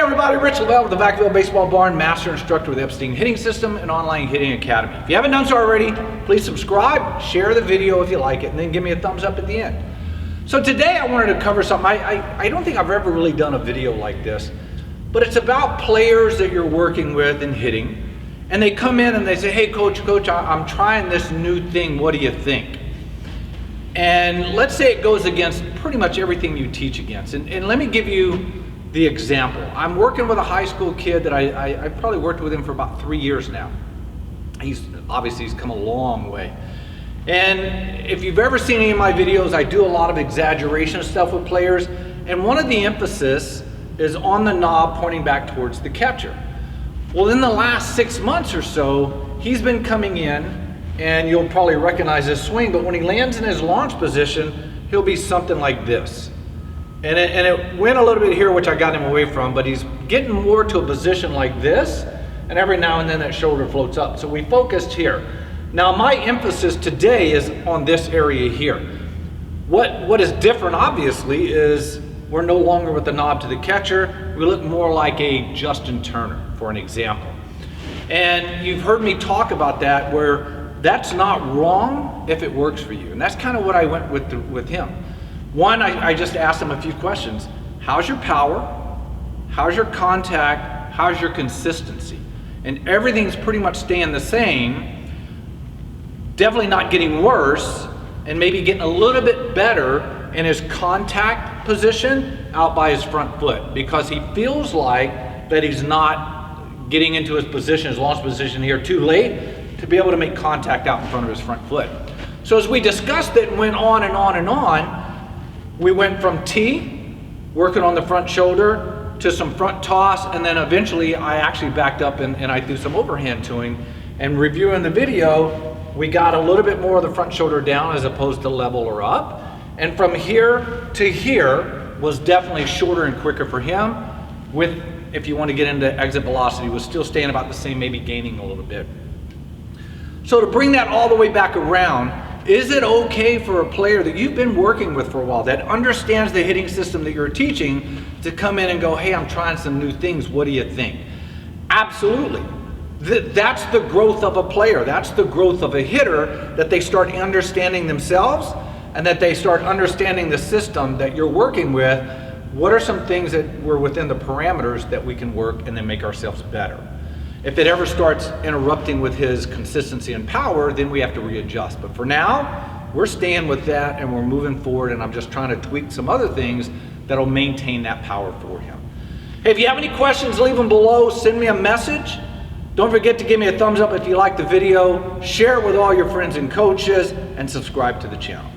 everybody, Rich Lovell with the Lovell Baseball Barn, Master Instructor with Epstein Hitting System and Online Hitting Academy. If you haven't done so already, please subscribe, share the video if you like it, and then give me a thumbs up at the end. So today I wanted to cover something. I don't think I've ever really done a video like this, but it's about players that you're working with in hitting, and they come in and they say, hey coach, I'm trying this new thing, what do you think? And let's say it goes against pretty much everything you teach against. And let me give you the example. I'm working with a high school kid that I probably worked with him for about 3 years now. He's come a long way. And if you've ever seen any of my videos, I do a lot of exaggeration stuff with players. And one of the emphasis is on the knob pointing back towards the catcher. Well, in the last 6 months or so, he's been coming in, and you'll probably recognize his swing, but when he lands in his launch position, he'll be something like this. And it went a little bit here, which I got him away from, but he's getting more to a position like this, and every now and then that shoulder floats up. So we focused here. Now my emphasis today is on this area here. What is different, obviously, is we're no longer with the knob to the catcher. We look more like a Justin Turner, for an example. And you've heard me talk about that, where that's not wrong if it works for you. And that's kind of what I went with him. One, I just asked him a few questions. How's your power? How's your contact? How's your consistency? And everything's pretty much staying the same, definitely not getting worse, and maybe getting a little bit better in his contact position out by his front foot, because he feels like that he's not getting into his position, his launch position here too late to be able to make contact out in front of his front foot. So as we discussed it and went on and on and on, we went from T, working on the front shoulder, to some front toss, and then eventually I actually backed up and I threw some overhand to him. And reviewing the video, we got a little bit more of the front shoulder down as opposed to level or up. And from here to here was definitely shorter and quicker for him, with, if you want to get into exit velocity, was still staying about the same, maybe gaining a little bit. So to bring that all the way back around, is it okay for a player that you've been working with for a while, that understands the hitting system that you're teaching, to come in and go, hey, I'm trying some new things, what do you think? Absolutely. That's the growth of a player. That's the growth of a hitter, that they start understanding themselves and that they start understanding the system that you're working with. What are some things that were within the parameters that we can work and then make ourselves better? If it ever starts interrupting with his consistency and power, then we have to readjust. But for now, we're staying with that and we're moving forward, and I'm just trying to tweak some other things that'll maintain that power for him. Hey, if you have any questions, leave them below, send me a message. Don't forget to give me a thumbs up if you like the video, share it with all your friends and coaches, and subscribe to the channel.